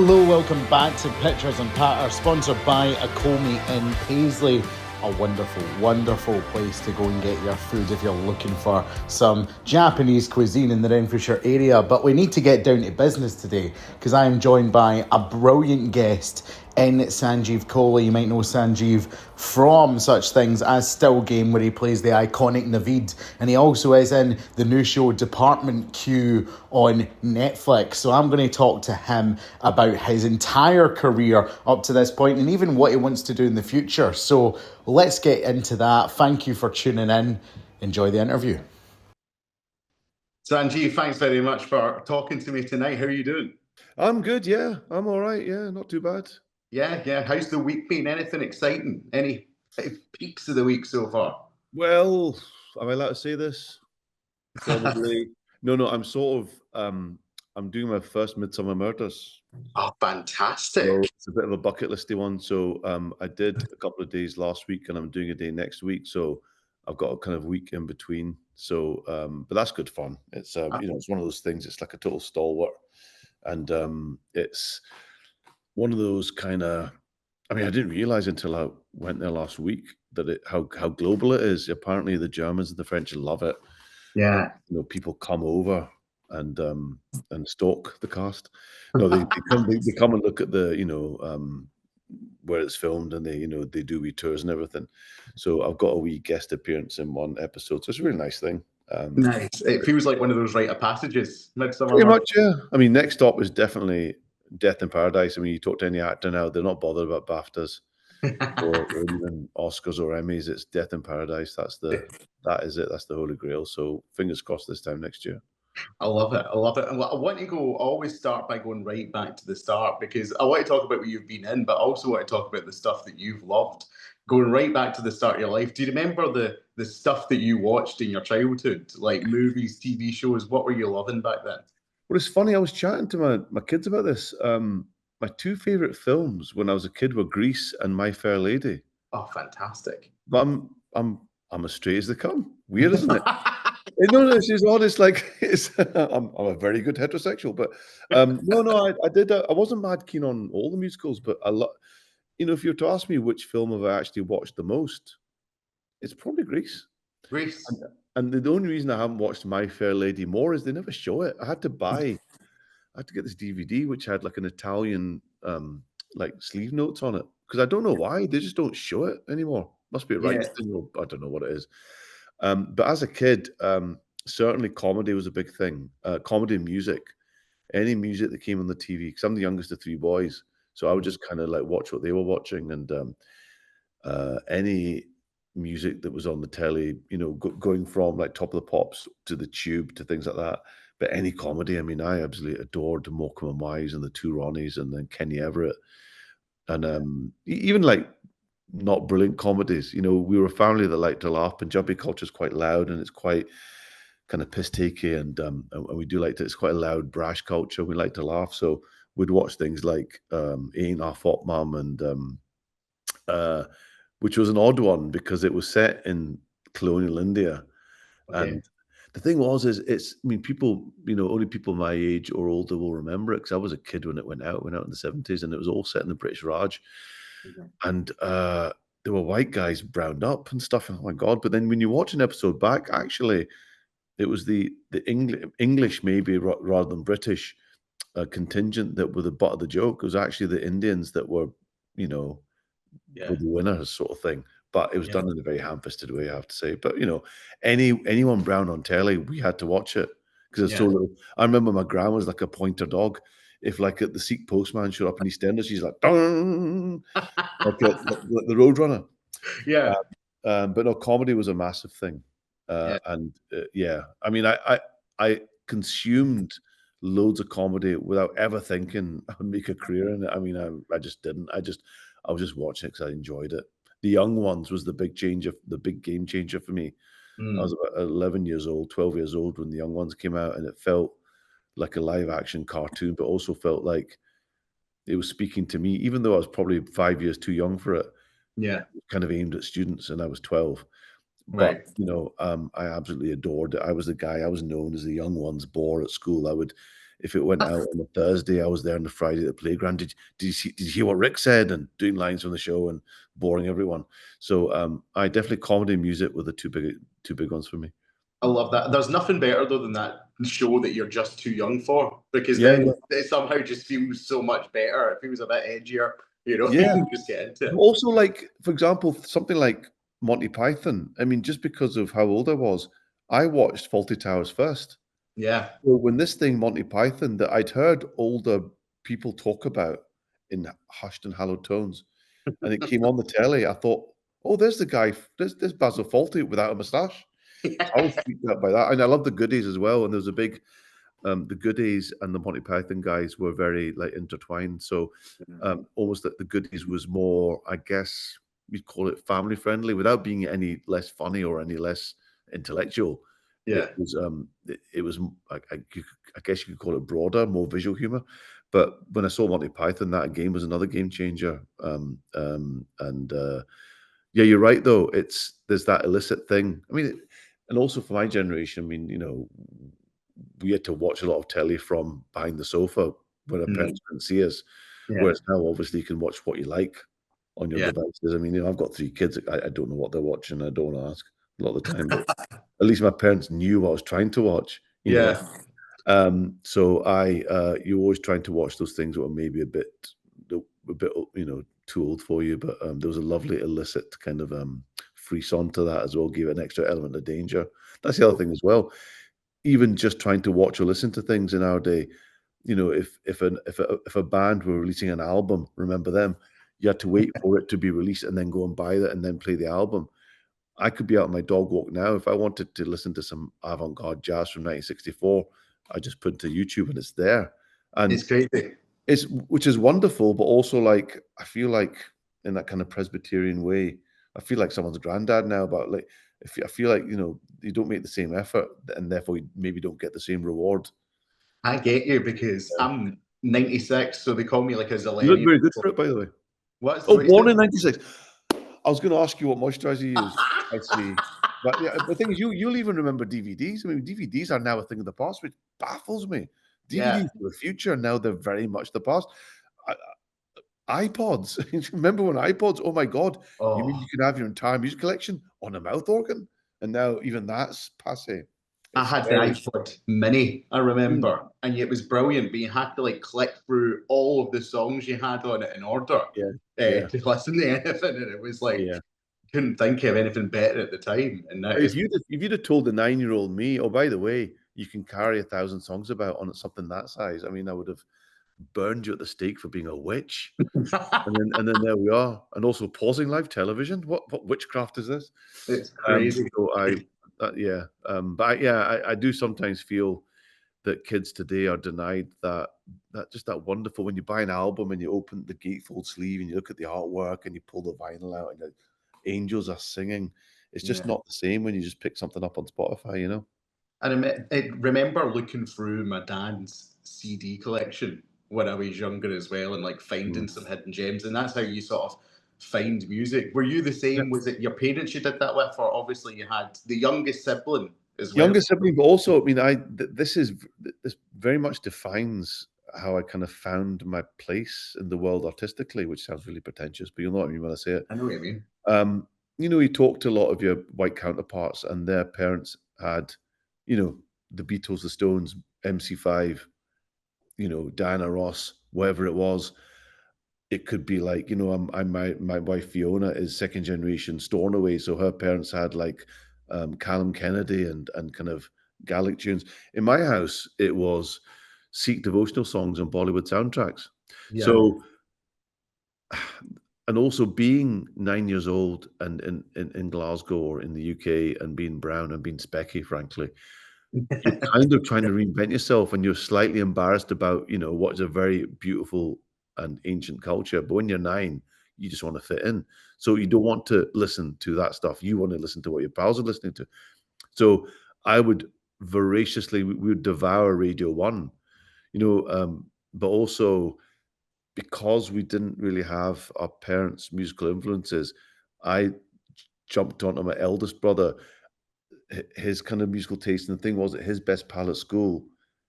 Hello, welcome back to Pictures and Patter, sponsored by Akomi in Paisley. A wonderful, wonderful place to go and get your food if you're looking for some Japanese cuisine in the Renfrewshire area. But we need to get down to business today because I am joined by a brilliant guest in Sanjeev Kohli. You might know Sanjeev from such things as Still Game, where he plays the iconic Naveed, and he also is in the new show Department Q on Netflix. So I'm going to talk to him about his entire career up to this point and even what he wants to do in the future. So let's get into that. Thank you for tuning in. Enjoy the interview. Sanjeev, thanks very much for talking to me tonight. How are you doing? I'm good, yeah. I'm all right, yeah. Not too bad. Yeah. How's the week been? Anything exciting? Any peaks of the week so far? Well, am I allowed to say this? Probably. No, I'm sort of I'm doing my first Midsummer Murders. Oh, fantastic. So it's a bit of a bucket listy one. So I did a couple of days last week and I'm doing a day next week. So I've got a kind of week in between. So but that's good fun. It's it's one of those things, it's like a total stalwart. And it's one of those kind of, I didn't realize until I went there last week that how global it is. Apparently, the Germans and the French love it. Yeah. People come over and stalk the cast. No, they come and look at the where it's filmed, and they do wee tours and everything. So I've got a wee guest appearance in one episode. So it's a really nice thing. Nice. It feels like one of those rite of passages. Midsummer. Pretty much, yeah. Next stop is definitely Death in Paradise. You talk to any actor now, they're not bothered about BAFTAs or even Oscars or Emmys. It's Death in Paradise. That is it. That's the holy grail. So fingers crossed this time next year. I love it. And I want to always start by going right back to the start, because I want to talk about what you've been in, but I also want to talk about the stuff that you've loved. Going right back to the start of your life, do you remember the stuff that you watched in your childhood, like movies, TV shows? What were you loving back then? Well, it's funny. I was chatting to my kids about this. My two favorite films when I was a kid were Grease and My Fair Lady. Oh, fantastic! But I'm as straight as they come. Weird, isn't it? No, it's odd. It's like I'm a very good heterosexual, but no, I did. I wasn't mad keen on all the musicals, but a lot. If you were to ask me which film have I actually watched the most, it's probably Grease. Grease. And the only reason I haven't watched My Fair Lady more is they never show it. I had to get this DVD which had like an Italian like sleeve notes on it, because I don't know why they just don't show it anymore. Must be a rights thing, or I don't know what it is. But as a kid, certainly comedy was a big thing. Comedy and music, any music that came on the TV, because I'm the youngest of three boys. So I would just kind of like watch what they were watching, and any music that was on the telly, going from like Top of the Pops to the Tube to things like that. But any comedy, I absolutely adored Morecambe and Wise and the Two Ronnies and then Kenny Everett. And even like not brilliant comedies. We were a family that liked to laugh. Punjabi culture is quite loud and it's quite kind of piss takey, and we do like to. It's quite a loud, brash culture. We like to laugh, so we'd watch things like Ain't Our Fault Mum, and which was an odd one because it was set in colonial India, and the thing was, people, only people my age or older will remember it, because I was a kid when it went out in the 70s, and it was all set in the British Raj. And there were white guys browned up and stuff. And oh my God. But then when you watch an episode back, actually, it was the English maybe rather than British contingent that were the butt of the joke. It was actually the Indians that were, were the winners, sort of thing. But it was done in a very ham-fisted way, I have to say. But anyone brown on telly, we had to watch it because it's so little. I remember my grandma was like a pointer dog. If like the Sikh postman showed up in EastEnders, she's like, "Dong!" like the Roadrunner. Yeah. But no, comedy was a massive thing. And I consumed loads of comedy without ever thinking I would make a career in it. I just didn't. I was just watching it because I enjoyed it. The Young Ones was the big game changer for me. I was about 11 years old, 12 years old when The Young Ones came out, and it felt like a live action cartoon, but also felt like it was speaking to me, even though I was probably 5 years too young for it. Yeah. Kind of aimed at students, and I was 12. Right. But I absolutely adored it. I was the guy. I was known as the Young Ones bore at school. If it went out on a Thursday, I was there on the Friday at the playground. Did you hear what Rick said? And doing lines from the show and boring everyone. So I definitely comedy and music were the two big ones for me. I love that. There's nothing better though than that show that you're just too young for, because Yeah, then it somehow just feels so much better. It feels a bit edgier, you know. You yeah. can just get into But it. also, like, for example, something like Monty Python. I mean, just because of how old I was, I watched Faulty Towers first. Yeah. So when this thing, Monty Python, that I'd heard older people talk about in hushed and hallowed tones, and it came on the telly, I thought, "Oh, there's the guy, there's Basil Fawlty without a moustache." So I was freaked out by that, and I love the Goodies as well, and there was a big the Goodies and the Monty Python guys were very, like, intertwined, so, almost that the Goodies was more, I guess, you'd call it family friendly without being any less funny or any less intellectual. Yeah. It was I guess you could call it broader, more visual humor, but when I saw Monty Python, that again was another game changer, yeah, you're right, though, there's that illicit thing. I mean, and also for my generation, I mean, we had to watch a lot of telly from behind the sofa when our Mm. parents couldn't see us, Yeah. whereas now, obviously, you can watch what you like on your Yeah. devices. I mean, I've got 3 kids. I don't know what they're watching. I don't wanna ask a lot of the time, but at least my parents knew what I was trying to watch, you know? Yeah. So you're always trying to watch those things that were maybe a bit, too old for you, but, there was a lovely illicit kind of, frisson to that as well, gave it an extra element of danger. That's the other thing as well. Even just trying to watch or listen to things in our day, if a band were releasing an album, remember them? You had to wait for it to be released and then go and buy it and then play the album. I could be out on my dog walk now. If I wanted to listen to some avant-garde jazz from 1964, I just put it to YouTube and it's there. And It's crazy. it's which is wonderful, but also, like, I feel like in that kind of Presbyterian way, I feel like someone's granddad now, but, like, if I feel like, you don't make the same effort and therefore you maybe don't get the same reward. I get you because Yeah. I'm 96, so they call me like a You look zillennial. very good for it, by the way. Oh, What you born said? in '96. I was gonna ask you what moisturizer you use. I see. But, yeah, the thing is you'll even remember DVDs. I mean, DVDs are now a thing of the past, which baffles me. Yeah. DVDs are the future, now they're very much the past. iPods. Remember when iPods? Oh my god, you mean Oh, you could have your entire music collection on a mouth organ? And now even that's passé. I It's had the scary. iPod Mini, I Mm, remember, and it was brilliant, but you had to like click through all of the songs you had on it in order yeah, yeah, to listen to anything, and it was like yeah. couldn't think of anything better at the time. And now If it's you'd have told the 9-year-old me, "Oh, by the way, you can carry 1,000 songs about on something that size," I mean, I would have burned you at the stake for being a witch. And then there we are. And also pausing live television. What witchcraft is this? it's crazy. So yeah, I do sometimes feel that kids today are denied that wonderful when you buy an album and you open the gatefold sleeve and you look at the artwork and you pull the vinyl out and the angels are singing. It's just Yeah. not the same when you just pick something up on Spotify. I remember looking through my dad's CD collection when I was younger as well, and like Mm. finding some hidden gems. And that's how you sort of find music. Were you the same? Was it your parents you did that with, or obviously you had the youngest sibling as well? Younger sibling, but also, I mean, this very much defines how I kind of found my place in the world artistically, which sounds really pretentious, but you'll know what I mean when I say it. I know what you mean. Um, you talk to a lot of your white counterparts, and their parents had, the Beatles, the Stones, MC5, Diana Ross, whatever it was. It could be like, my wife Fiona is second generation Stornoway, so her parents had like Callum Kennedy and kind of Gaelic tunes. In my house, it was Sikh devotional songs and Bollywood soundtracks. Yeah. So, and also being 9 years old and in Glasgow or in the UK and being brown and being specky, frankly, you're kind of trying to reinvent yourself and you're slightly embarrassed about, what is a very beautiful and ancient culture. But when you're 9, you just want to fit in. So you don't want to listen to that stuff. You want to listen to what your pals are listening to. So I would voraciously, we would devour Radio 1, but also because we didn't really have our parents' musical influences, I jumped onto my eldest brother, his kind of musical taste. And the thing was that his best pal at school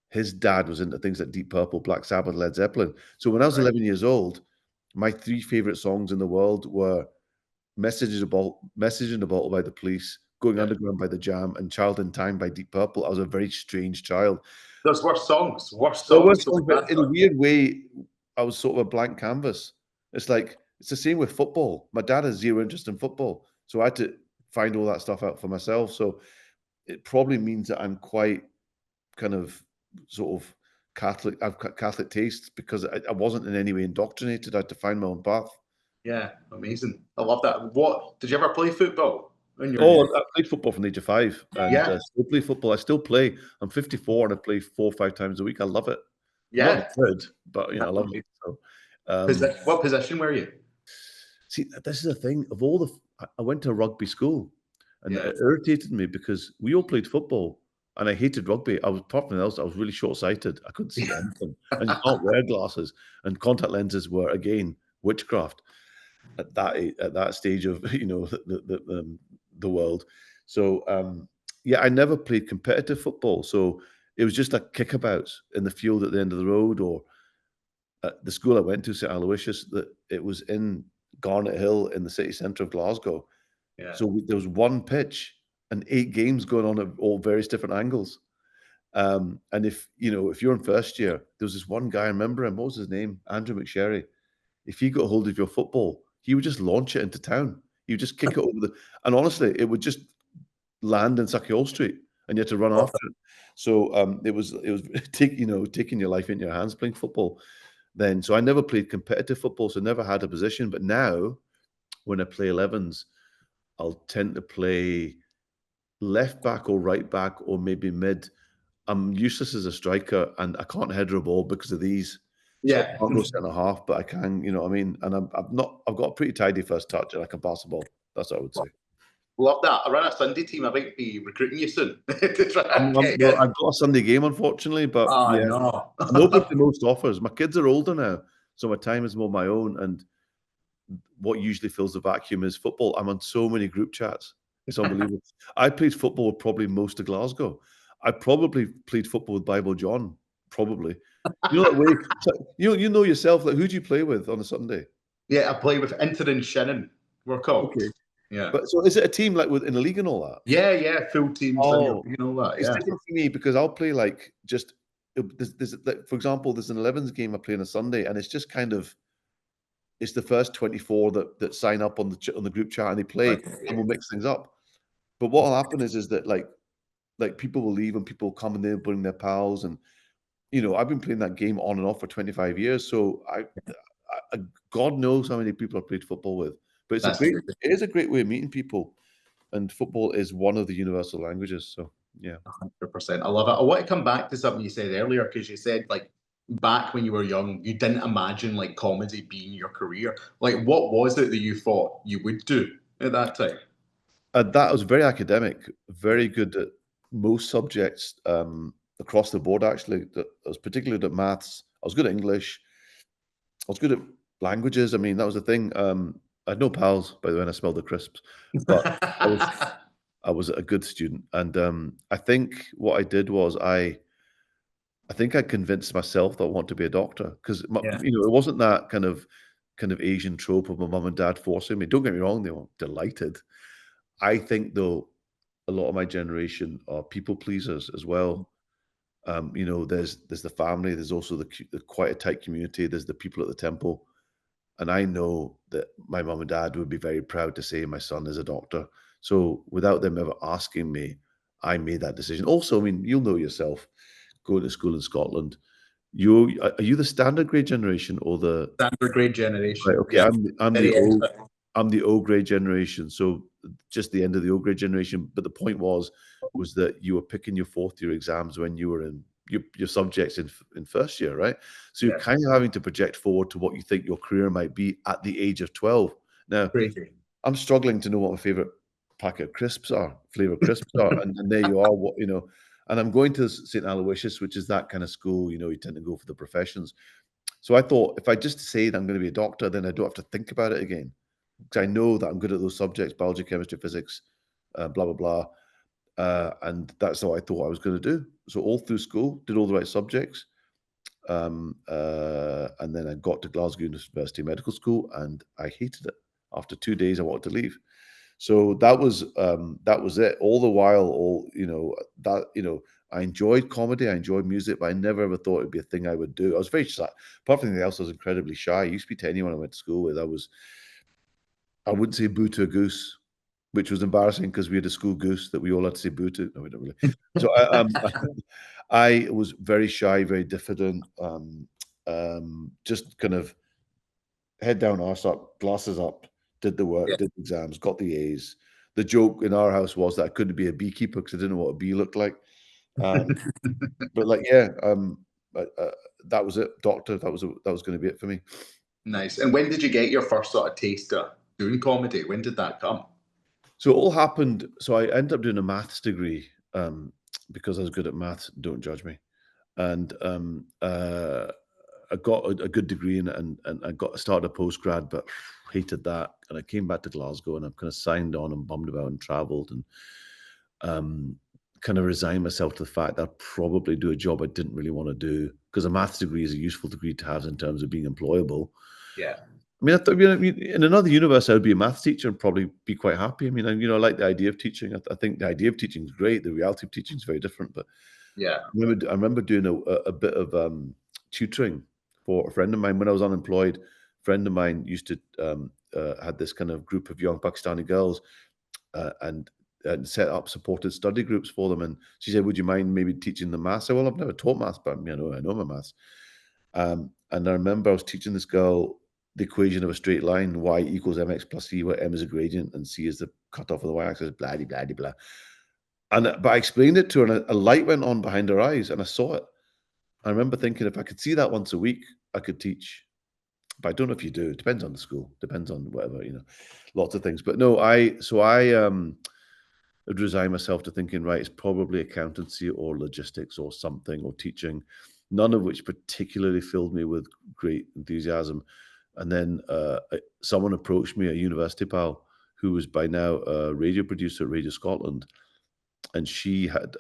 his dad was into things like Deep Purple, Black Sabbath, Led Zeppelin. So when I was Right. 11 years old, my 3 favorite songs in the world were Message in a Bottle by the Police, Going Yeah. Underground by The Jam, and Child in Time by Deep Purple. I was a very strange child. There's worse songs. Worse There were songs. So songs, but that's in a weird way, I was sort of a blank canvas. It's like it's the same with football. My dad has zero interest in football, so I had to find all that stuff out for myself. So it probably means that I'm quite kind of sort of Catholic. I've got Catholic tastes because I wasn't in any way indoctrinated. I had to find my own path. yeah, amazing. I love that. What did you ever play football when you were Oh, young? I played football from the age of 5 and Yeah, still play football. I still play. I'm 54 and I play 4 or 5 times a week. I love it. I'm not yeah. good, but I love it. So, What position were you? see, this is the thing. Of all the, I went to a rugby school, and Yeah. it irritated me because we all played football, and I hated rugby. I was apart from else, I was really short sighted. I couldn't see anything, and you can't wear glasses, and contact lenses were again witchcraft at that stage of the world. So yeah, I never played competitive football. So it was just like kickabouts in the field at the end of the road, or at the school I went to, St Aloysius, that it was in Garnet Hill in the city centre of Glasgow. Yeah. So there was one pitch and 8 games going on at all various different angles. And if you're in first year, there was this one guy, I remember him, what was his name? Andrew McSherry. If he got hold of your football, he would just launch it into town. He would just kick it over and honestly, it would just land in Sauchiehall Street, and you had to run Love after it. So it was taking your life into your hands playing football then. So I never played competitive football, so never had a position. But now, when I play 11s, I'll tend to play left back or right back or maybe mid. I'm useless as a striker, and I can't header a ball because of these. So I Yeah. can't go centre half, but I can, you know what I mean? And I'm not. I've got a pretty tidy first touch, and I can pass the ball. That's what I would say. Love that. I run a Sunday team. I might be recruiting you soon to try and get Well, in. I've got a Sunday game, unfortunately, but Oh, yeah, no. I'm open to most offers. My kids are older now, so my time is more my own. And what usually fills the vacuum is football. I'm on so many group chats. It's unbelievable. I played football with probably most of Glasgow. I probably played football with Bible John, probably. You know that way. So, you know yourself. Like, who do you play with on a Sunday? Yeah, I play with Inter and Shannon. We're called. Okay, Yeah. but so is it a team like in the league and all that? Yeah, yeah. Full teams and Oh, all that. it's Yeah. different for me because I'll play like just there's like, for example, there's an 11s game I play on a Sunday, and it's just kind of it's the first 24 that sign up on the group chat and they play, Right. and we'll mix things up. But what'll happen is that like people will leave and people will come and they'll bring their pals, and I've been playing that game on and off for 25 years, so God knows how many people I've played football with. But That's true. it is a great way of meeting people, and football is one of the universal languages. So yeah. 100%. I love it. I want to come back to something you said earlier because you said like back when you were young, you didn't imagine like comedy being your career. Like, what was it that you thought you would do at that time? That was very academic, very good at most subjects across the board. Actually, I was particularly good at maths. I was good at English. I was good at languages. I mean, that was the thing. I had no pals, by the way, and I smelled the crisps, but I was I was a good student, and I think what I did was I think I convinced myself that I want to be a doctor because Yeah, it wasn't that kind of Asian trope of my mum and dad forcing me. Don't get me wrong; they were delighted. I think though a lot of my generation are people pleasers as well. There's the family. There's also the quite a tight community. There's the people at the temple. And I know that my mum and dad would be very proud to say my son is a doctor. So without them ever asking me, I made that decision. Also, I mean, you'll know yourself, going to school in Scotland. Are you the standard grade generation or the standard grade right? generation. Okay, Yeah, I'm the very excellent. I'm the O grade generation. So just the end of the O grade generation. But the point was that you were picking your fourth year exams when you were in your subjects in first year, right? So you're Yeah, kind of having to project forward to what you think your career might be at the age of 12. Now, crazy. I'm struggling to know what my favorite packet of crisps are, flavor crisps are, and there you are. And I'm going to St Aloysius, which is that kind of school. You tend to go for the professions. So I thought if I just say that I'm going to be a doctor, then I don't have to think about it again because I know that I'm good at those subjects: biology, chemistry, physics, blah blah blah. And that's what I thought I was going to do. so all through school, did all the right subjects. And then I got to Glasgow University Medical School, and I hated it. After 2 days, I wanted to leave. So that was it. All the while, I enjoyed comedy, I enjoyed music, but I never ever thought it'd be a thing I would do. I was very shy. Apart from anything else, I was incredibly shy. I used to be to anyone I went to school with. I wouldn't say boo to a goose, which was embarrassing because we had a school goose that we all had to say boo to. No, we don't really. So I was very shy, very diffident, just kind of head down, arse up, glasses up, did the work, did the exams, got the A's. The joke in our house was that I couldn't be a beekeeper because I didn't know what a bee looked like. But like, that was it. Doctor, that was going to be it for me. Nice. And when did you get your first sort of taste of doing comedy? When did that come? So it all happened. So I ended up doing a maths degree because I was good at maths. Don't judge me. And I got a good degree and I started a postgrad, but hated that. And I came back to Glasgow and I've kind of signed on and bummed about and travelled and kind of resigned myself to the fact that I'd probably do a job I didn't really want to do, because a maths degree is a useful degree to have in terms of being employable. Yeah. I mean, I thought, in another universe, I would be a maths teacher and probably be quite happy. I mean, I like the idea of teaching. I think the idea of teaching is great. The reality of teaching is very different. But yeah, I remember doing a bit of tutoring for a friend of mine when I was unemployed. A friend of mine used to had this kind of group of young Pakistani girls and set up supported study groups for them. And she said, "Would you mind maybe teaching them maths?" I said, "Well, I've never taught maths, but I know my maths." And I remember I was teaching this girl the equation of a straight line, y equals mx plus c, where m is a gradient and c is the cutoff of the y-axis, blah, blah, blah, blah. But I explained it to her, and a light went on behind her eyes, and I saw it. I remember thinking, if I could see that once a week, I could teach. But I don't know if you do. It depends on the school. Depends on whatever, lots of things. But no, I would resign myself to thinking, right, it's probably accountancy or logistics or something or teaching, none of which particularly filled me with great enthusiasm. And then someone approached me, a university pal, who was by now a radio producer at Radio Scotland. And she had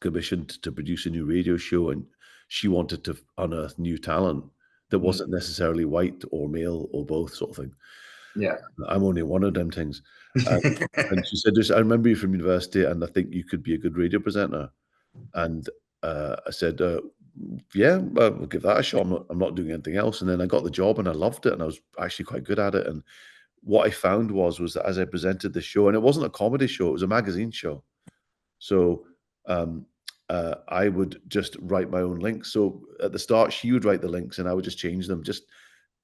commissioned to produce a new radio show, and she wanted to unearth new talent that wasn't necessarily white or male or both, sort of thing. Yeah. I'm only one of them things. And she said, I remember you from university, and I think you could be a good radio presenter. And I said, yeah, we'll give that a shot. I'm not doing anything else. And then I got the job and I loved it, and I was actually quite good at it. And what I found was that as I presented the show, and it wasn't a comedy show, it was a magazine show. So I would just write my own links. So at the start, she would write the links and I would just change them just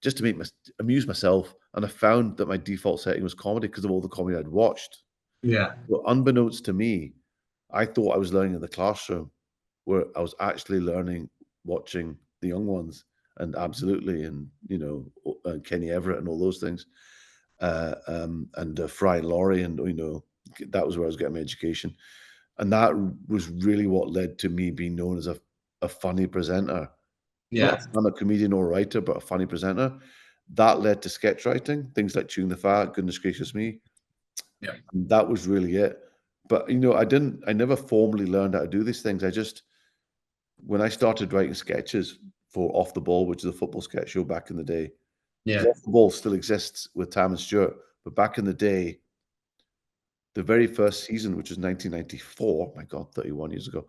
to amuse myself. And I found that my default setting was comedy because of all the comedy I'd watched. Yeah. But unbeknownst to me, I thought I was learning in the classroom, where I was actually learning watching the young ones, and Absolutely, and Kenny Everett and all those things, and Fry and Laurie, and that was where I was getting my education. And that was really what led to me being known as a funny presenter. Yeah. Not a comedian or writer, but a funny presenter. That led to sketch writing, things like Chewing the Fat, Goodness Gracious Me. Yeah. And that was really it. But, I never formally learned how to do these things. When I started writing sketches for Off the Ball, which is a football sketch show back in the day, Off the Ball still exists with Tam and Stuart, but back in the day, the very first season, which was 1994, my God, 31 years ago,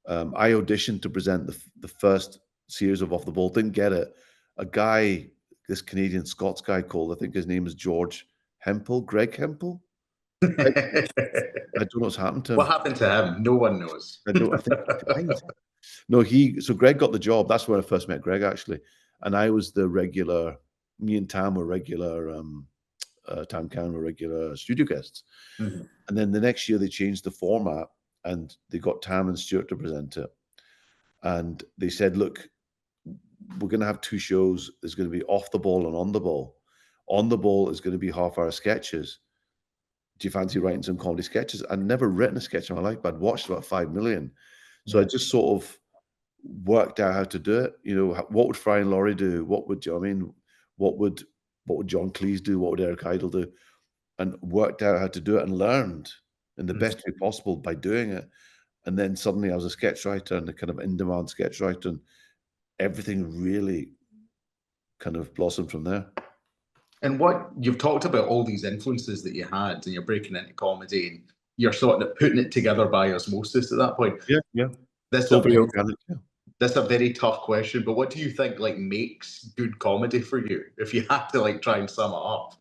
I auditioned to present the first series of Off the Ball, didn't get it. A guy, this Canadian Scots guy called, I think his name is Greg Hempel. I don't know what's happened to him. What happened to him? No one knows. I think he died. No, so Greg got the job. That's where I first met Greg, actually. And I was the regular, me and Tam were regular, Tam Can were regular studio guests. Mm-hmm. And then the next year they changed the format and they got Tam and Stuart to present it. And they said, look, we're going to have two shows. There's going to be Off the Ball and On the Ball. On the Ball is going to be half-hour sketches. Do you fancy writing some comedy sketches? I'd never written a sketch in my life, but I'd watched about 5 million. So I just sort of worked out how to do it. What would Fry and Laurie do? What would John Cleese do? What would Eric Idle do? And worked out how to do it and learned in the best way possible by doing it. And then suddenly I was a sketch writer and a kind of in-demand sketch writer, and everything really kind of blossomed from there. And what you've talked about all these influences that you had, and you're breaking into comedy, and you're sort of putting it together by osmosis at that point. Yeah, yeah. This It's all very organic. Yeah. That's a very tough question, but what do you think like makes good comedy for you? If you had to like try and sum it up.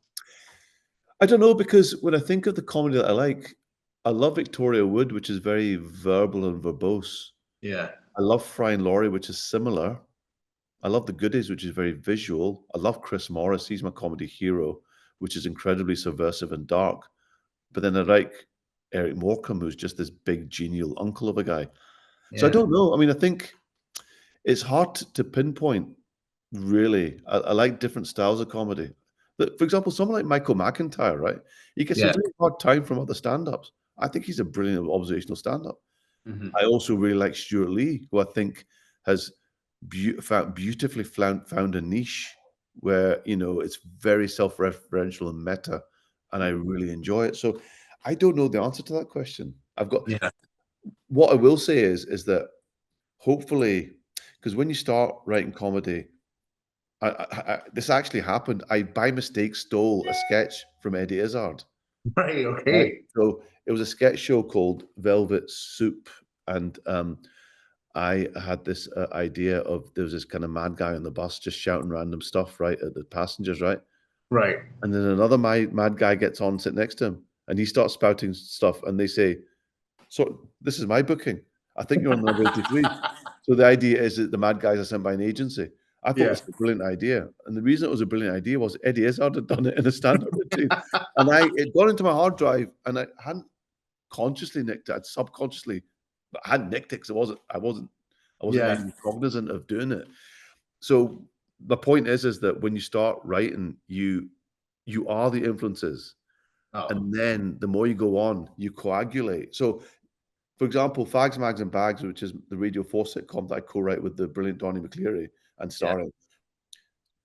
I don't know, because when I think of the comedy that I love Victoria Wood, which is very verbal and verbose. Yeah. I love Fry and Laurie, which is similar. I love The Goodies, which is very visual. I love Chris Morris. He's my comedy hero, which is incredibly subversive and dark. But then I like Eric Morecambe, who's just this big genial uncle of a guy. So I don't know. I mean, I think it's hard to pinpoint, really. I like different styles of comedy. But for example, someone like Michael McIntyre, right? He gets a really hard time from other stand-ups. I think he's a brilliant observational stand-up. I also really like Stuart Lee, who I think has beautifully found a niche where, you know, it's very self-referential and meta, and I really enjoy it. So I don't know the answer to that question. What I will say is that hopefully, because when you start writing comedy, this actually happened. I by mistake stole a sketch from Eddie Izzard. Right. Okay. Right? So it was a sketch show called Velvet Soup, and I had this idea of there was this kind of mad guy on the bus just shouting random stuff right at the passengers, right? Right. And then another mad guy gets on, sit next to him, and he starts spouting stuff, and they say, "So this is my booking. I think you're on number 83." So the idea is that the mad guys are sent by an agency. I thought this was a brilliant idea, and the reason it was a brilliant idea was Eddie Izzard had done it in a stand-up routine, and it got into my hard drive, and I hadn't consciously nicked it. I'd subconsciously, but I hadn't nicked it because I wasn't even cognizant of doing it. So the point is that when you start writing, you are the influences, and then the more you go on, you coagulate. So, for example, Fags, Mags and Bags, which is the Radio 4 sitcom that I co-write with the brilliant Donnie McCleary and starring.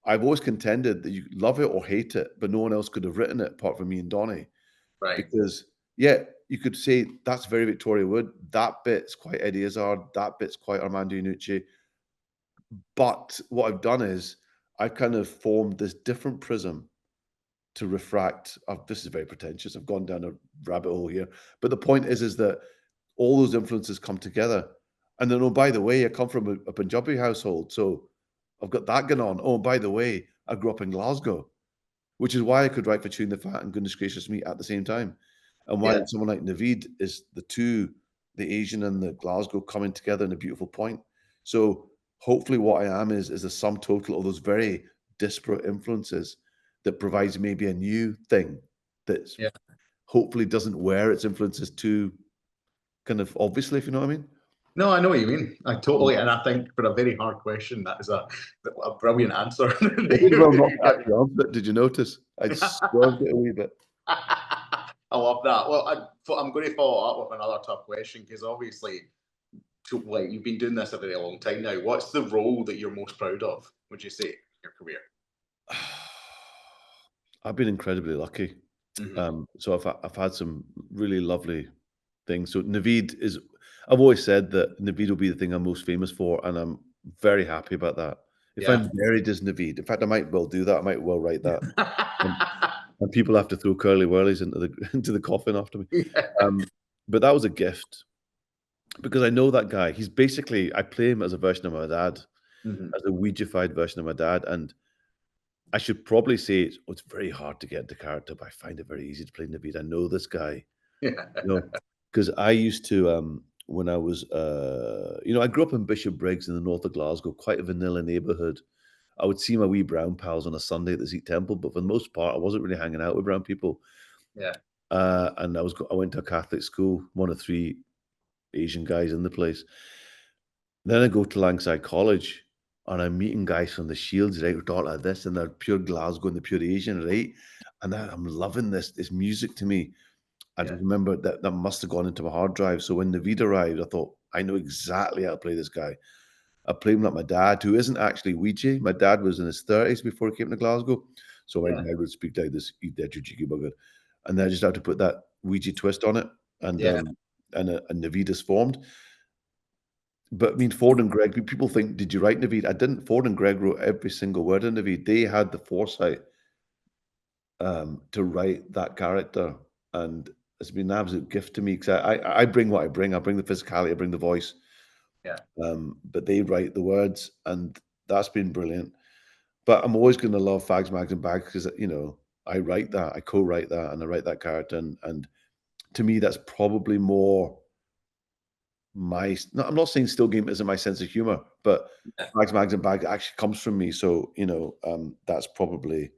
I've always contended that you love it or hate it, but no one else could have written it apart from me and Donnie. Right. Because, yeah, you could say that's very Victoria Wood. That bit's quite Eddie Izzard. That bit's quite Armando Iannucci. But what I've done is I've kind of formed this different prism to refract. This is very pretentious. I've gone down a rabbit hole here. But the point is that all those influences come together. And then, oh, by the way, I come from a Punjabi household. So I've got that going on. Oh, by the way, I grew up in Glasgow, which is why I could write for Chewing the Fat and Goodness Gracious Me at the same time. And why someone like Naveed is the Asian and the Glasgow coming together in a beautiful point. So hopefully what I am is a sum total of those very disparate influences that provides maybe a new thing that hopefully doesn't wear its influences too kind of obviously, if you know what I mean. No, I know what you mean. I totally, and I think for a very hard question, that is a brilliant answer. Did you notice? I swerved it a wee bit. I love that. Well, I'm going to follow up with another tough question, because obviously, like, you've been doing this a very long time now. What's the role that you're most proud of, would you say, in your career? I've been incredibly lucky. So I've had some really lovely things. So Naveed I've always said that Naveed will be the thing I'm most famous for, and I'm very happy about that. If I'm buried as Naveed, in fact, I might well do that. I might well write that. and people have to throw curly whirlies into the coffin after me. But that was a gift, because I know that guy. He's basically, I play him as a version of my dad, as a Ouija-fied version of my dad. And I should probably say it's very hard to get into character, but I find it very easy to play Naveed. I know this guy, because I used to, when I was, I grew up in Bishopbriggs in the north of Glasgow, quite a vanilla neighbourhood. I would see my wee brown pals on a Sunday at the Sikh temple, but for the most part, I wasn't really hanging out with brown people. And I went to a Catholic school, one of 3 Asian guys in the place. Then I go to Langside College, and I'm meeting guys from the Shields, right? Who talk like this, and they're pure Glasgow and they're pure Asian, right? And I'm loving this music to me. I remember that must have gone into my hard drive. So when Naveed arrived, I thought, I know exactly how to play this guy. I played him like my dad, who isn't actually Ouija. My dad was in his 30s before he came to Glasgow. So my dad would speak like this, eat that cheeky bugger. And then I just had to put that Ouija twist on it. And Naveed has formed. But I mean, Ford and Greg, people think, did you write Naveed? I didn't. Ford and Greg wrote every single word in Naveed. They had the foresight to write that character, and it's been an absolute gift to me because I bring what I bring. I bring the physicality, I bring the voice. Yeah. But they write the words, and that's been brilliant. But I'm always going to love Fags, Mags, and Bags because I write that, I co-write that, and I write that character, and to me that's probably more my. No, I'm not saying Still Game isn't my sense of humor, but Fags, Mags, and Bags actually comes from me. So that's probably.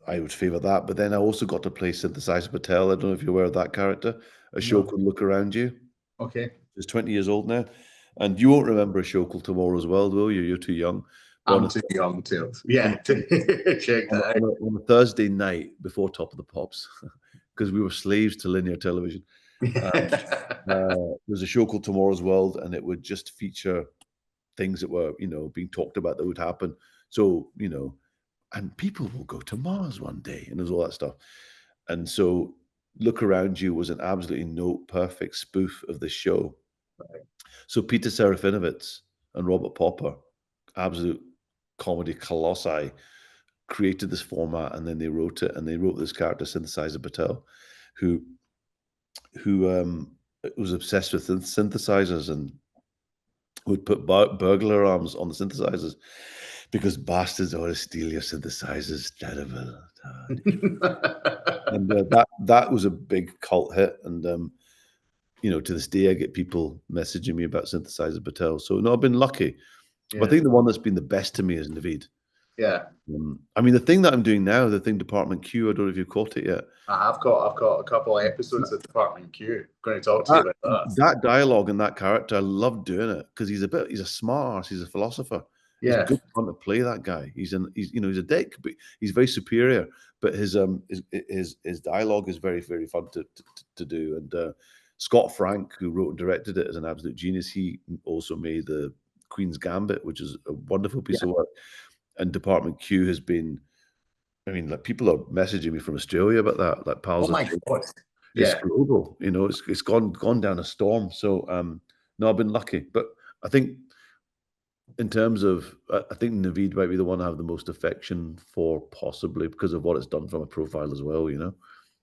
I would favour that, but then I also got to play Synthesizer Patel. I don't know if you're aware of that character. A show called Look Around You. Okay. It's 20 years old now, and you won't remember a show called Tomorrow's World, will you? You're too young. I'm too young to. Yeah, check that out. On a Thursday night before Top of the Pops, because we were slaves to linear television. There's a show called Tomorrow's World, and it would just feature things that were, being talked about that would happen. So, and people will go to Mars one day, and there's all that stuff. And so, Look Around You was an absolutely note-perfect spoof of the show. Right. So Peter Serafinovitz and Robert Popper, absolute comedy colossi, created this format, and then they wrote it, and they wrote this character, Synthesizer Patel, who was obsessed with synthesizers and would put burglar alarms on the synthesizers because bastards ought to steal your synthesizers. Terrible. And that was a big cult hit, and to this day I get people messaging me about Synthesizer Patel. So no, I've been lucky. Yeah. But I think the one that's been the best to me is Naveed. Yeah. I mean, the thing that I'm doing now, the thing Department Q, I don't know if you've caught it yet. I've got a couple of episodes of Department Q. I'm going to talk to you about that. That dialogue and that character, I love doing it because he's a smart arse, he's a philosopher. Yeah. It's good fun to play that guy. He's a dick, but he's very superior. But his dialogue is very, very fun to do. And Scott Frank, who wrote and directed it, is an absolute genius. He also made the Queen's Gambit, which is a wonderful piece of work. And Department Q has been, I mean, like, people are messaging me from Australia about that, like pals. Oh my God. It's global, it's gone down a storm. So no, I've been lucky. But I think in terms of, I think Naveed might be the one I have the most affection for, possibly because of what it's done from a profile as well,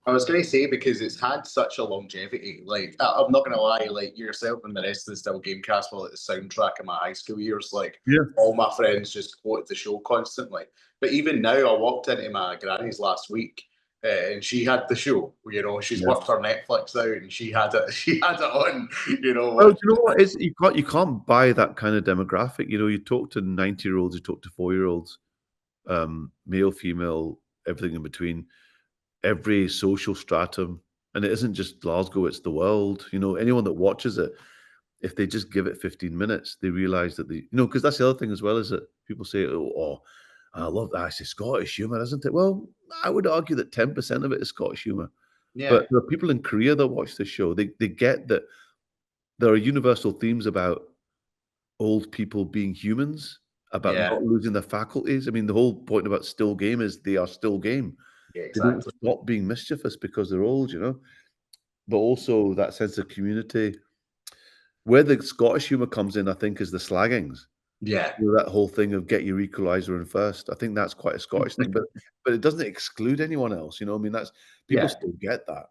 I was going to say, because it's had such a longevity. Like, I'm not going to lie, like yourself and the rest of the Still Gamecast were like the soundtrack of my high school years. Like, all my friends just quoted the show constantly. But even now, I walked into my granny's last week, and she had the show. She's worked her Netflix out, and she had it. She had it on. Well, do you know what? You can't buy that kind of demographic. You talk to 90-year-olds, you talk to 4-year-olds, male, female, everything in between, every social stratum, and it isn't just Glasgow; it's the world. Anyone that watches it, if they just give it 15 minutes, they realize that because that's the other thing as well, is that people say, "Oh, I love that. It's Scottish humor, isn't it?" Well, I would argue that 10% of it is Scottish humor. Yeah. But there are people in Korea that watch this show. They get that there are universal themes about old people being humans, about not losing their faculties. I mean, the whole point about Still Game is they are still game. Yeah, They don't exactly. stop being mischievous because they're old, But also that sense of community. Where the Scottish humour comes in, I think, is the slaggings. Yeah. That whole thing of get your equalizer in first. I think that's quite a Scottish thing, but it doesn't exclude anyone else. I mean, that's people still get that.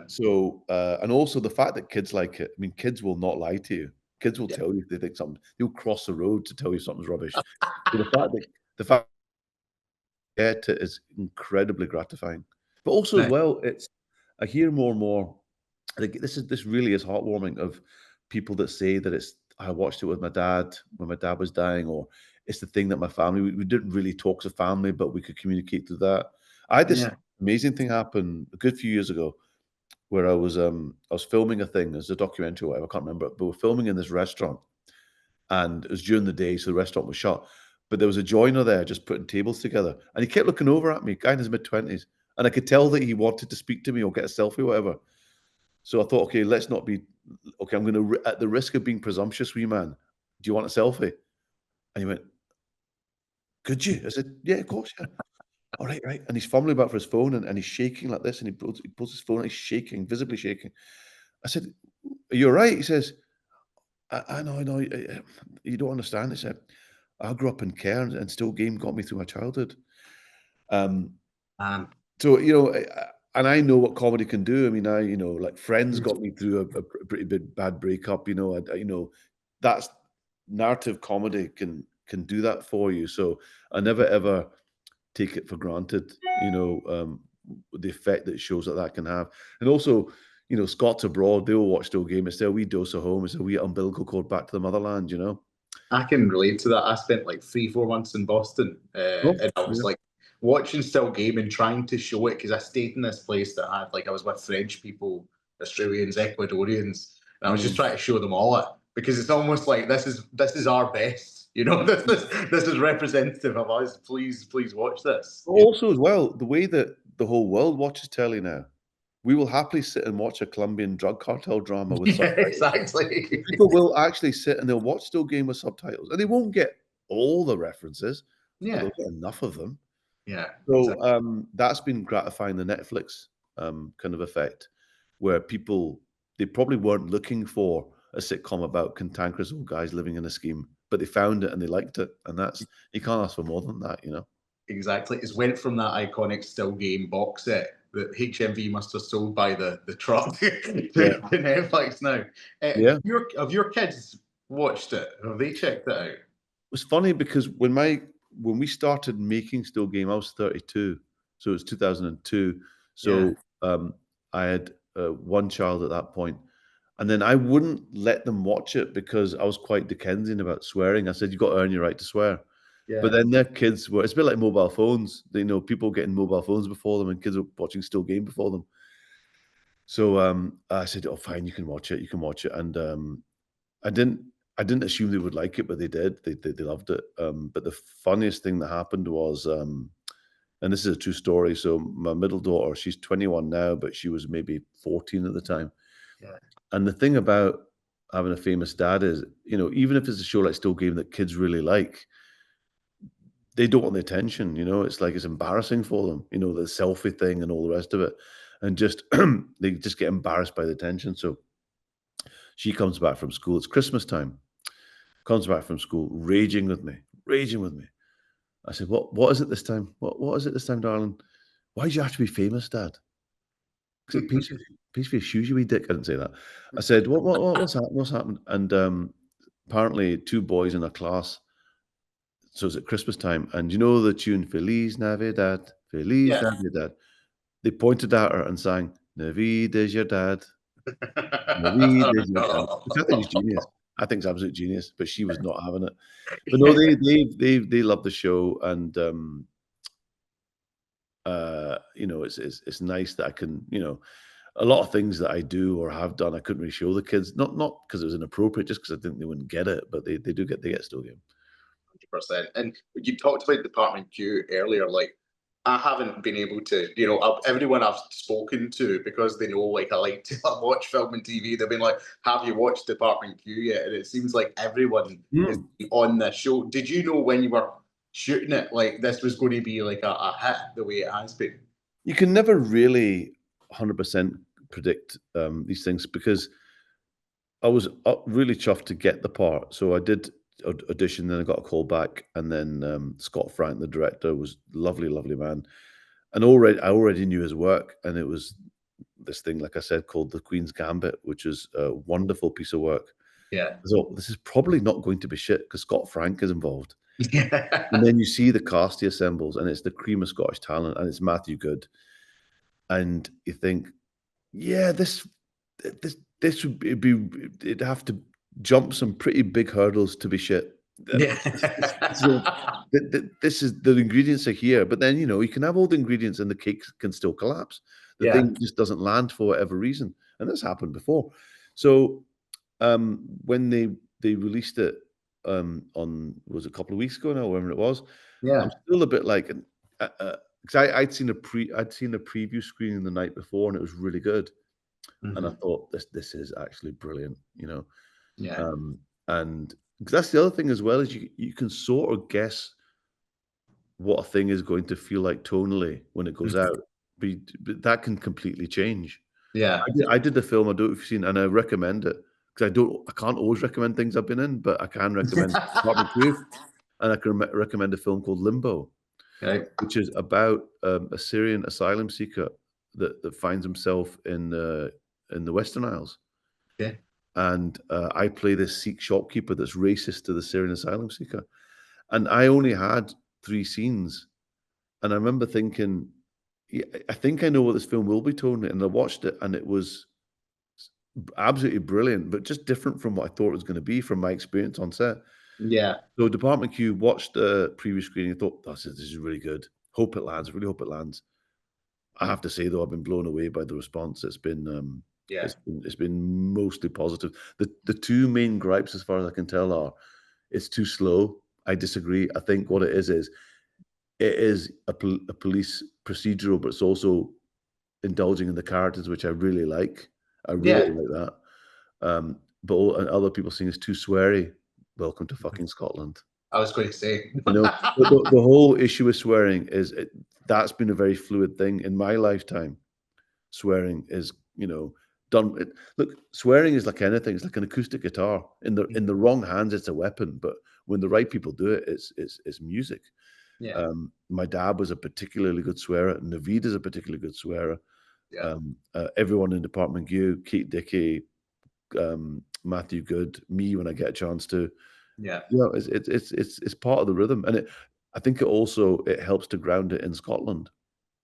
So and also the fact that kids like it. I mean, kids will not lie to you. Kids will tell you if they think something. They'll cross the road to tell you something's rubbish. So the fact it is incredibly gratifying. But also as well, I hear more and more. Like, this really is heartwarming, of people that say that I watched it with my dad when my dad was dying, or it's the thing that my family, we didn't really talk as a family, but we could communicate through that. I had this amazing thing happen a good few years ago where I was filming a thing, as a documentary or whatever, I can't remember, but we're filming in this restaurant, and it was during the day, so the restaurant was shut. But there was a joiner there just putting tables together, and he kept looking over at me, guy in his mid-20s, and I could tell that he wanted to speak to me or get a selfie or whatever. So I thought, okay, let's not be, okay, I'm going to, at the risk of being presumptuous, wee man, do you want a selfie? And he went, could you? I said, yeah, of course, yeah. All right, right. And he's fumbling about for his phone and he's shaking like this and he pulls his phone and he's shaking, visibly shaking. I said, "Are you all right?" He says, I know, I know. You don't understand. He said, I grew up in Cairns and still game got me through my childhood. Um, Um, so, and I know what comedy can do. I mean, like Friends got me through a pretty bad breakup, that's narrative comedy can do that for you. So I never ever take it for granted, the effect that shows that can have. And also, Scots abroad, they will watch Still Game. It's their wee dose of home. It's a wee umbilical cord back to the motherland, I can relate to that. I spent like 3-4 months in Boston, Oh, and I was yeah. like watching Still Game and trying to show it because I stayed in this place that had like I was with French people, Australians, Ecuadorians, and I was just trying to show them all it because it's almost like this is our best, this is representative of us. Please watch this. Also, as well, the way that the whole world watches telly now, we will happily sit and watch a Colombian drug cartel drama with Yeah, subtitles. exactly. People will actually sit and they'll watch Still Game with subtitles, and they won't get all the references, but Yeah, they'll get enough of them. yeah, So exactly. that's been gratifying, the Netflix kind of effect, where they probably weren't looking for a sitcom about cantankerous old guys living in a scheme, but they found it and they liked it, and you can't ask for more than that. Exactly. It's went from that iconic Still Game box set that HMV must have sold by the truck to Yeah, Netflix now. yeah. Have your kids watched it? Have they checked it out? It was funny because when we started making Still Game, I was 32, so it was 2002. Yeah. So I had one child at that point, and then I wouldn't let them watch it because I was quite Dickensian about swearing. I said, "You've got to earn your right to swear." But Yeah. then their kids were. It's a bit like mobile phones. People getting mobile phones before them, and kids were watching Still Game before them. So I said, "Oh, fine, you can watch it. You can watch it." And I didn't I didn't assume they would like it, but they did. They loved it. But the funniest thing that happened was, and this is a true story. So my middle daughter, she's 21 now, but she was maybe 14 at the time. Yeah. And the thing about having a famous dad is, even if it's a show like Still Game that kids really like, they don't want the attention. It's like it's embarrassing for them. The selfie thing and all the rest of it, and just they just get embarrassed by the attention. So she comes back from school. It's Christmas time. Comes back from school, raging with me, raging with me. I said, "What is it this time? What is it this time, darling? Why do you have to be famous, Dad?" I said, "Piece of your shoes, you wee dick." I didn't say that. I said, What's happened?" And apparently, two boys in a class. So it's at Christmas time, and you know the tune "Feliz Navidad, Feliz Yeah. Navidad." They pointed at her and sang "Navid is your dad, Navid is your dad," which I think is genius. I think it's absolute genius, but she was not having it. But no, they love the show, and it's nice that I can, a lot of things that I do or have done, I couldn't really show the kids, not because it was inappropriate, just because I think they wouldn't get it, but they get Still Game. 100%. And you talked about Department Q earlier. Like, I haven't been able to, everyone I've spoken to, because they know like I like to watch film and TV, they've been like, "Have you watched Department Q yet?" And it seems like everyone is on this show. Did you know when you were shooting it, like this was going to be like a hit the way it has been? You can never really 100% predict these things because I was really chuffed to get the part. So I did audition, then I got a call back, and then Scott Frank, the director, was lovely, lovely man. And I already knew his work, and it was this thing, like I said, called The Queen's Gambit, which is a wonderful piece of work. Yeah. So this is probably not going to be shit because Scott Frank is involved. Yeah. And then you see the cast he assembles, and it's the cream of Scottish talent, and it's Matthew Good. And you think, yeah, this would it'd have to jump some pretty big hurdles to be shit. Yeah. This is the ingredients are here, but then you can have all the ingredients and the cake can still collapse. The Yeah. thing just doesn't land for whatever reason, and that's happened before. So when they released it on was it a couple of weeks ago now, whatever it was, Yeah. I'm still a bit like, because I'd seen a preview screening the night before, and it was really good. And I Mhm. thought this is actually brilliant. Yeah. And 'cause that's the other thing as well is you can sort of guess what a thing is going to feel like tonally when it goes Mhm. out. But that can completely change. Yeah. I did the film, I don't know if you've seen, and I recommend it because I can't always recommend things I've been in, but I can recommend Department Q, and I can recommend a film called Limbo, Right. which is about a Syrian asylum seeker that finds himself in the Western Isles. Okay. And I play this Sikh shopkeeper that's racist to the Syrian asylum seeker. And I only had 3 scenes, and I remember thinking, "Yeah, I think I know what this film will be, Tony." And I watched it, and it was absolutely brilliant, but just different from what I thought it was gonna be from my experience on set. Yeah. So Department Q watched the preview screening and thought, this is really good. Hope it lands. Really hope it lands." I have to say, though, I've been blown away by the response. Yeah. It's been mostly positive. The 2 main gripes, as far as I can tell, are it's too slow. I disagree. I think what it is it is a police procedural, but it's also indulging in the characters, which I really like. I really Yeah. like that. And other people saying it's too sweary. Welcome to fucking Scotland. I was going to say. You know, the whole issue with swearing is that's been a very fluid thing in my lifetime. Swearing is, done. Look, swearing is like anything. It's like an acoustic guitar. In the wrong hands, it's a weapon, but when the right people do it, it's music. Yeah. My dad was a particularly good swearer. Naveed is a particularly good swearer. Yeah. Everyone in Department Q, Kate Dickey, Matthew Good, me when I get a chance to. Yeah. It's part of the rhythm, and I think it helps to ground it in Scotland.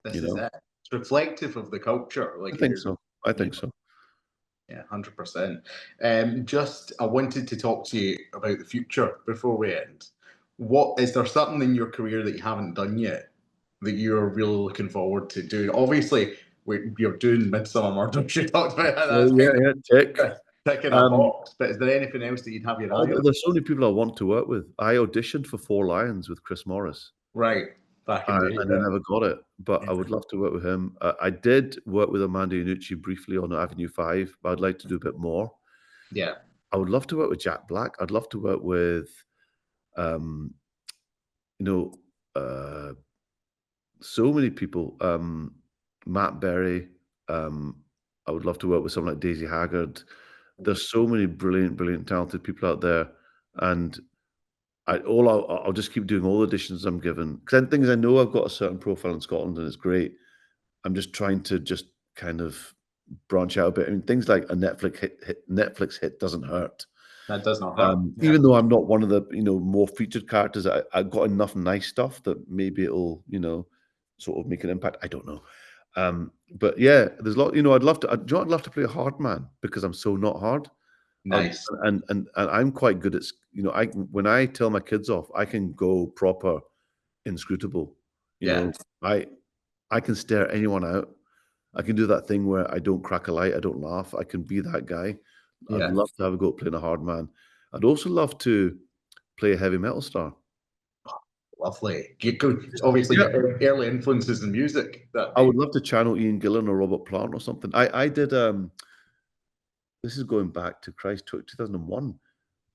This You is know, it. It's reflective of the culture. I Like think you're, so. I you think so. Yeah, 100%. Just, I wanted to talk to you about the future before we end. What is there something in your career that you haven't done yet that you're really looking forward to doing? Obviously, you're doing Midsummer Murders. You talked about that. Oh That's yeah, kind yeah, tick. of ticking a box. But is there anything else that you'd have your eye on? There's so many people I want to work with. I auditioned for Four Lions with Chris Morris. Right, back in the day. And I never got it, but Yeah. I would love to work with him. I did work with Amanda Iannucci briefly on Avenue 5, but I'd like to do a bit more. Yeah. I would love to work with Jack Black. I'd love to work with, um, you know, so many people. Matt Berry. I would love to work with someone like Daisy Haggard. There's so many brilliant, brilliant, talented people out there, and I'll just keep doing all the auditions I'm given. Because things I know I've got a certain profile in Scotland, and it's great. I'm just trying to just kind of branch out a bit. I mean, things like a Netflix hit doesn't hurt. That does not hurt. Yeah. Even though I'm not one of the more featured characters, I got enough nice stuff that maybe it'll sort of make an impact. I don't know. But yeah, there's a lot. I'd love to. I'd love to play a hard man because I'm so not hard. Nice. And I'm quite good at when I tell my kids off, I can go proper inscrutable. Yeah. I can stare anyone out. I can do that thing where I don't crack a light, I don't laugh. I can be that guy. I'd Yeah. love to have a go at playing a hard man. I'd also love to play a heavy metal star. Lovely. You could obviously Yeah. early influences in music. I would love to channel Ian Gillan or Robert Plant or something. I did this is going back to 2001.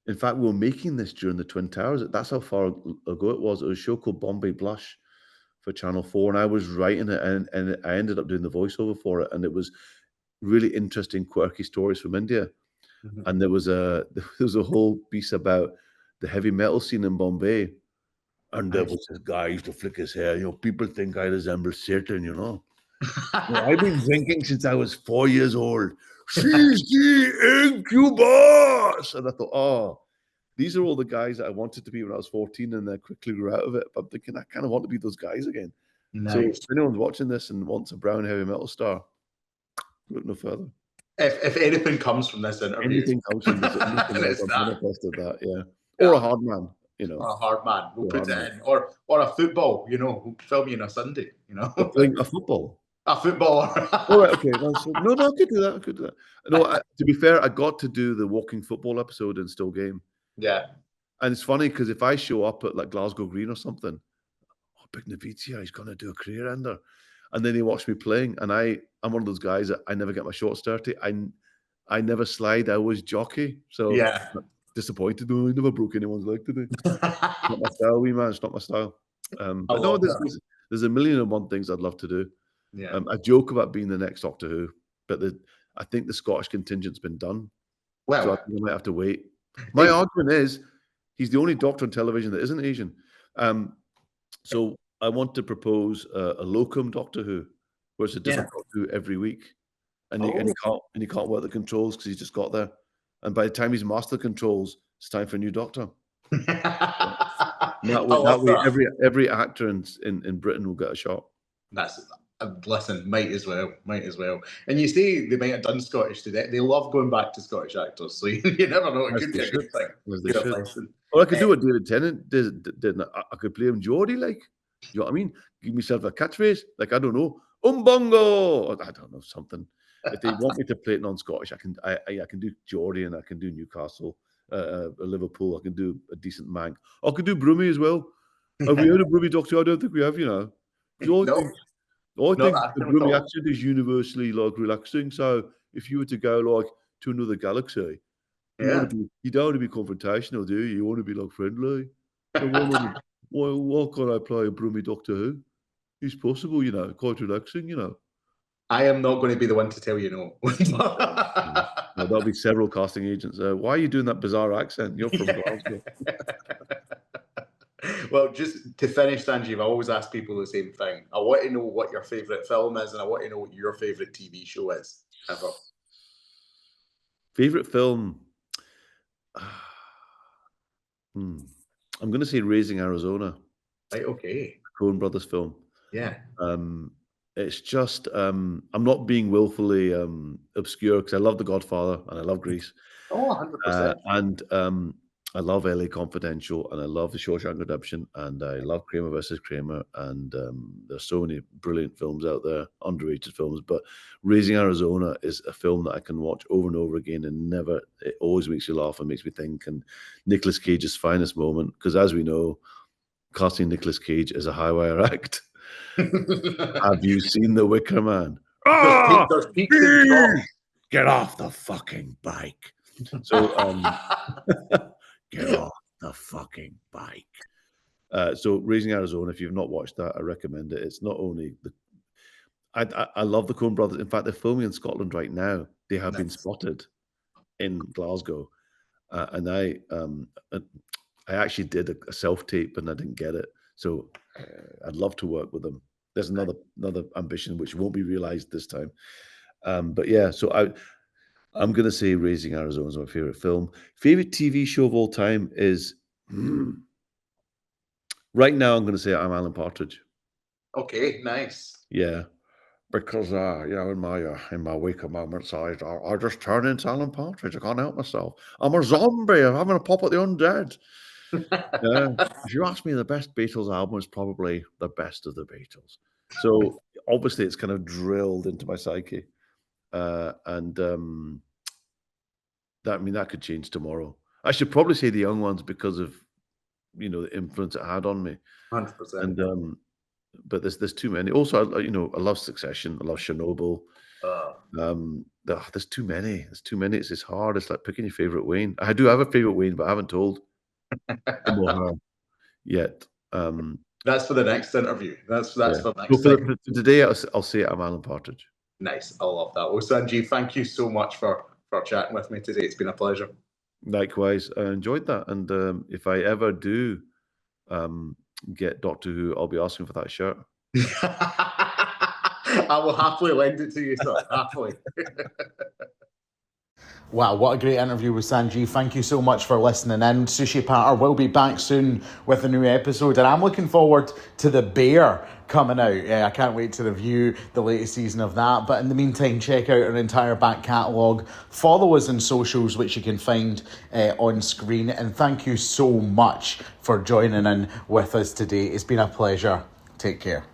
In fact, we were making this during the Twin Towers. That's how far ago it was. It was a show called Bombay Blush for Channel 4, and I was writing it, and I ended up doing the voiceover for it, and it was really interesting, quirky stories from India. Mhm. And there was a whole piece about the heavy metal scene in Bombay, and there was this guy who used to flick his hair. People think I resemble Satan. I've been drinking since I was 4 years old. She's the incubus! And I thought, oh, these are all the guys that I wanted to be when I was 14, and I quickly grew out of it. But I'm thinking, I kind of want to be those guys again. So Nice. if anyone's watching this and wants a brown heavy metal star, look no further. If anything comes from this interview, Anything comes from this, and it's I've that. manifested that, yeah. Or a hard man, Or a hard man. We'll Or a put hard it in. Or a football, we'll film you on a Sunday, Or playing a football. A footballer. All right, okay. No, I could do that. I could do that. No, to be fair, I got to do the walking football episode in Still Game. Yeah. And it's funny because if I show up at like Glasgow Green or something, big Naveed's here, he's going to do a career ender. And then he watched me playing, and I'm one of those guys that I never get my shots dirty. I never slide. I always jockey. So Yeah. disappointed. No, I never broke anyone's leg today. Not my style, wee man. It's not my style. I But no, love that. there's a million and one things I'd love to do. Yeah. I joke about being the next Doctor Who, but I think the Scottish contingent's been done, so I Well, think I might have to wait. My argument is he's the only Doctor on television that isn't Asian. So I want to propose a locum Doctor Who, where it's a different Doctor Who every week, and he can't work the controls because he's just got there. And by the time he's mastered the controls, it's time for a new Doctor. I That love way, that. every actor in Britain will get a shot. That's listen, might as well. And you say they might have done Scottish today. They love going back to Scottish actors, so you never know. It As could they be a should. good thing. As they Good should. lesson. Or I could do what David Tennant did. And I could play him Geordie, like, you know what I mean? Give myself a catchphrase, like, I don't know, Umbongo. I don't know, something. If they want me to play it non-Scottish, I can do Geordie, and I can do Newcastle, Liverpool. I can do a decent Manc. I could do Brummie as well. Have we heard of Brummie, Doctor? I don't think we have, you know. I No, think not the at Brummie all. accent is universally, like, relaxing. So if you were to go, like, to another galaxy, you don't want to be confrontational, do you? You want to be, like, friendly. So why can't I play a Brummie Doctor Who? It's possible, you know, quite relaxing, you know. I am not going to be the one to tell you no. No, there'll be several casting agents. Why are you doing that bizarre accent? You're from Glasgow. Well, just to finish, Sanjeev, I always ask people the same thing. I want to know what your favourite film is, and I want to know what your favourite TV show is ever. Favorite film? I'm going to say Raising Arizona. Right, okay. Coen Brothers film. Yeah. It's just I'm not being willfully obscure, because I love The Godfather and I love Grease. Oh, 100%. And I love LA Confidential, and I love The Shawshank Redemption, and I love Kramer versus Kramer, and there's so many brilliant films out there, underrated films. But Raising Arizona is a film that I can watch over and over again, and it always makes you laugh and makes me think. And Nicolas Cage's finest moment, because as we know, casting Nicolas Cage as a high wire act. Have you seen The Wicker Man? There's peaks and troughs. Get off the fucking bike. So get off the fucking bike. So Raising Arizona, if you've not watched that, I recommend it. It's not only I love the Coen Brothers. In fact, they're filming in Scotland right now. They have been spotted in Glasgow, and I actually did a self-tape and I didn't get it. So I'd love to work with them. There's another ambition which won't be realized this time. But yeah, so I'm going to say Raising Arizona is my favorite film. Favorite TV show of all time is right now. I'm going to say I'm Alan Partridge. Okay, nice. Yeah, because you know, in my weaker moments, I just turn into Alan Partridge. I can't help myself. I'm a zombie. I'm having a pop at the undead. Yeah. If you ask me, the best Beatles album is probably the best of the Beatles. So obviously, it's kind of drilled into my psyche, and that could change tomorrow. I should probably say The Young Ones because of the influence it had on me. 100%. And but there's too many. Also, I love Succession. I love Chernobyl. There's too many. There's too many. It's hard. It's like picking your favorite Wayne. I do have a favorite Wayne, but I haven't told him or her yet. That's for the next interview. That's for next time. Today, I'll say I'm Alan Partridge. Nice. I love that. Well, Sanjeev, thank you so much for chatting with me today. It's been a pleasure. Likewise, I enjoyed that. And if I ever do get Doctor Who, I'll be asking for that shirt. I will happily lend it to you, sir. Happily. Wow, what a great interview with Sanjeev. Thank you so much for listening in. Sushi Patter will be back soon with a new episode, and I'm looking forward to The Bear coming out. I can't wait to review the latest season of that. But in the meantime, check out our entire back catalogue. Follow us on socials, which you can find on screen. And thank you so much for joining in with us today. It's been a pleasure. Take care.